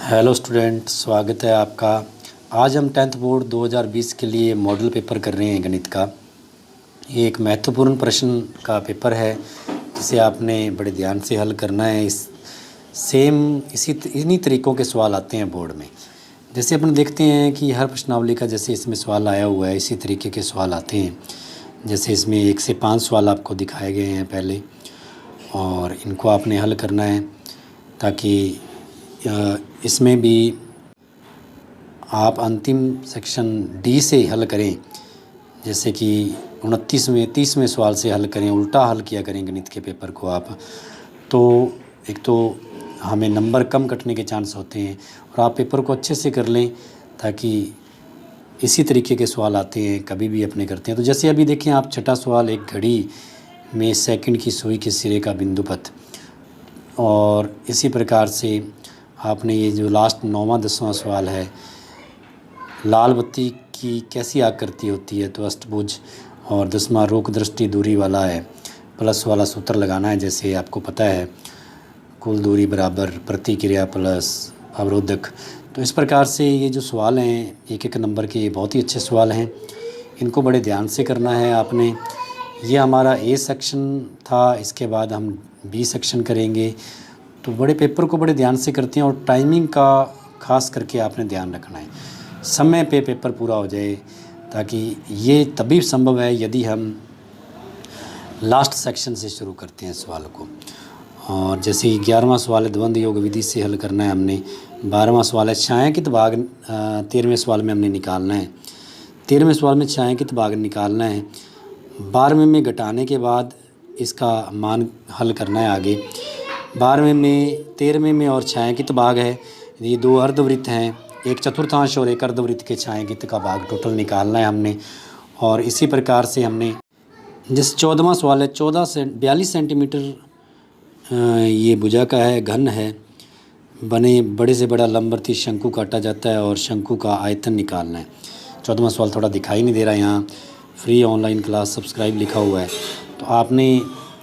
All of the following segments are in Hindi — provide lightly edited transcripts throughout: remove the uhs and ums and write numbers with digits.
हेलो स्टूडेंट, स्वागत है आपका। आज हम 10th बोर्ड 2020 के लिए मॉडल पेपर कर रहे हैं गणित का। ये एक महत्वपूर्ण प्रश्न का पेपर है जिसे आपने बड़े ध्यान से हल करना है। इन्हीं तरीक़ों के सवाल आते हैं बोर्ड में। जैसे अपन देखते हैं कि हर प्रश्नावली का जैसे इसमें सवाल आया हुआ है, इसी तरीके के सवाल आते हैं। जैसे इसमें 1 से 5 सवाल आपको दिखाए गए हैं पहले, और इनको आपने हल करना है ताकि इसमें भी आप अंतिम सेक्शन डी से हल करें। जैसे कि 29वें 30वें सवाल से हल करें, उल्टा हल किया करें गणित के पेपर को आप। तो एक तो हमें नंबर कम कटने के चांस होते हैं, और आप पेपर को अच्छे से कर लें ताकि इसी तरीके के सवाल आते हैं, कभी भी अपने करते हैं। तो जैसे अभी देखें आप, छठा सवाल, एक घड़ी में सेकंड की सुई के सिरे का बिंदु पथ। और इसी प्रकार से आपने ये जो लास्ट 9वां 10वां सवाल है, लाल बत्ती की कैसी आकृति होती है, तो अष्टभुज। और 10वां रोक दृष्टि दूरी वाला है, प्लस वाला सूत्र लगाना है। जैसे आपको पता है कुल दूरी बराबर प्रतिक्रिया प्लस अवरोधक। तो इस प्रकार से ये जो सवाल हैं एक एक नंबर के, ये बहुत ही अच्छे सवाल हैं। इनको बड़े ध्यान से करना है आपने। ये हमारा ए सेक्शन था, इसके बाद हम बी सेक्शन करेंगे। तो बड़े पेपर को बड़े ध्यान से करते हैं, और टाइमिंग का खास करके आपने ध्यान रखना है, समय पे पेपर पूरा हो जाए। ताकि ये तभी संभव है यदि हम लास्ट सेक्शन से शुरू करते हैं सवाल को। और जैसे 11वां सवाल है, द्वंद्व योग विधि से हल करना है हमने। 12वां सवाल है छायांकित भाग, 13वें सवाल में हमने निकालना है। 13वें सवाल में छायांकित भाग निकालना है। 12वें में घटाने के बाद इसका मान हल करना है आगे। 12वें में, 13वें में और छायांकित भाग है। ये 2 अर्धवृत्त हैं, एक चतुर्थांश और एक अर्धवृत्त के छायांकित का भाग टोटल निकालना है हमने। और इसी प्रकार से हमने जैसे 14वां सवाल है, 42 सेंटीमीटर ये भुजा का है, घन है, बने बड़े से बड़ा लंबवर्ती शंकु काटा जाता है और शंकु का आयतन निकालना है। 14वां सवाल थोड़ा दिखाई नहीं दे रहा है, यहाँ फ्री ऑनलाइन क्लास सब्सक्राइब लिखा हुआ है, तो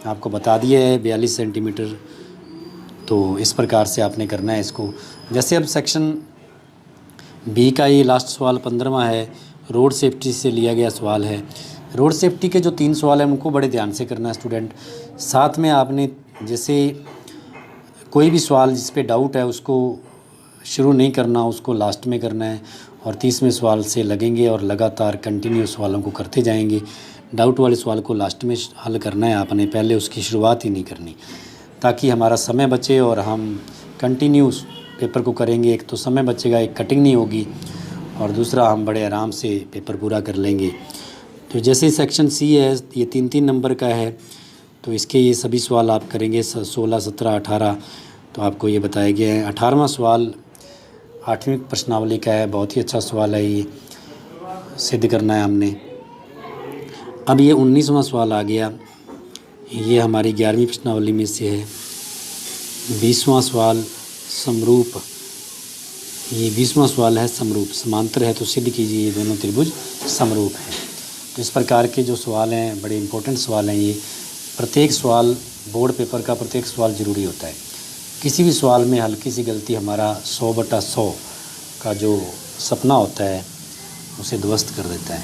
आपको बता दिया है 42 सेंटीमीटर। तो इस प्रकार से आपने करना है इसको। जैसे अब सेक्शन बी का ये लास्ट सवाल 15वां है, रोड सेफ्टी से लिया गया सवाल है। रोड सेफ्टी के जो 3 सवाल हैं उनको बड़े ध्यान से करना है स्टूडेंट। साथ में आपने जैसे कोई भी सवाल जिस पे डाउट है उसको शुरू नहीं करना, उसको लास्ट में करना है। और 30वें सवाल से लगेंगे और लगातार कंटिन्यू सवालों को करते जाएंगे। डाउट वाले सवाल को लास्ट में हल करना है आपने, पहले उसकी शुरुआत ही नहीं करनी, ताकि हमारा समय बचे और हम कंटिन्यू पेपर को करेंगे। एक तो समय बचेगा, एक कटिंग नहीं होगी, और दूसरा हम बड़े आराम से पेपर पूरा कर लेंगे। तो जैसे सेक्शन सी है, ये 3-3 नंबर का है, तो इसके ये सभी सवाल आप करेंगे 16, 17, 18। तो आपको ये बताया गया है। 18वां सवाल 8वीं प्रश्नावली का है, बहुत ही अच्छा सवाल है, ये सिद्ध करना है हमने। अब ये 19वां सवाल आ गया, ये हमारी 11वीं प्रश्नावली में से है। 20वां सवाल समरूप, ये 20वां सवाल है समरूप, समांतर है तो सिद्ध कीजिए ये दोनों त्रिभुज समरूप हैं। तो इस प्रकार के जो सवाल हैं बड़े इंपॉर्टेंट सवाल हैं ये। प्रत्येक सवाल, बोर्ड पेपर का प्रत्येक सवाल ज़रूरी होता है। किसी भी सवाल में हल्की सी गलती हमारा 100/100 का जो सपना होता है उसे ध्वस्त कर देता है।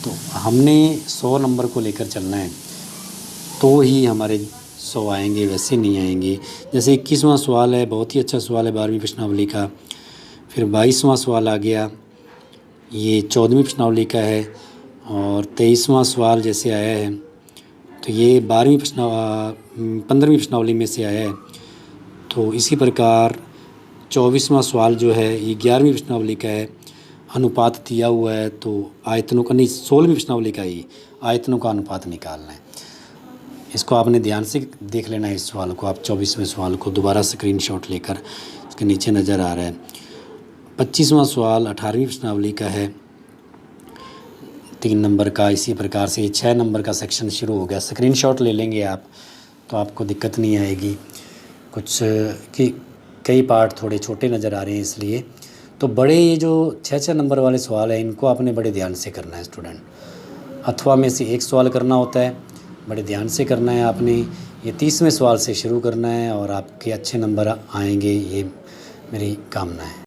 तो हमने 100 नंबर को लेकर चलना है, तो ही हमारे 100 आएंगे, वैसे नहीं आएंगे। जैसे 21वां सवाल है, बहुत ही अच्छा सवाल है 12वीं प्रश्नावली का। फिर 22वां सवाल आ गया, ये 14वीं प्रश्नावली का है। और 23वां सवाल जैसे आया है, तो ये 15वीं प्रश्नावली में से आया है। तो इसी प्रकार 24वां सवाल जो है ये 11वीं प्रश्नावली का है, अनुपात दिया हुआ है, तो आयतनों का नहीं, 16वीं प्रश्नावली का ही आयतनों का अनुपात निकालना है। इसको आपने ध्यान से देख लेना है। इस सवाल को आप 24वें सवाल को दोबारा स्क्रीनशॉट लेकर, इसके नीचे नज़र आ रहा है। 25वां सवाल 18वीं प्रश्नावली का है, 3 नंबर का। इसी प्रकार से 6 नंबर का सेक्शन शुरू हो गया। स्क्रीनशॉट ले लेंगे आप तो आपको दिक्कत नहीं आएगी। कुछ कई पार्ट थोड़े छोटे नज़र आ रहे हैं इसलिए। तो बड़े ये जो 6-6 नंबर वाले सवाल हैं इनको आपने बड़े ध्यान से करना है स्टूडेंट। अथवा में से एक सवाल करना होता है, बड़े ध्यान से करना है आपने। ये 30वें सवाल से शुरू करना है और आपके अच्छे नंबर आएंगे, ये मेरी कामना है।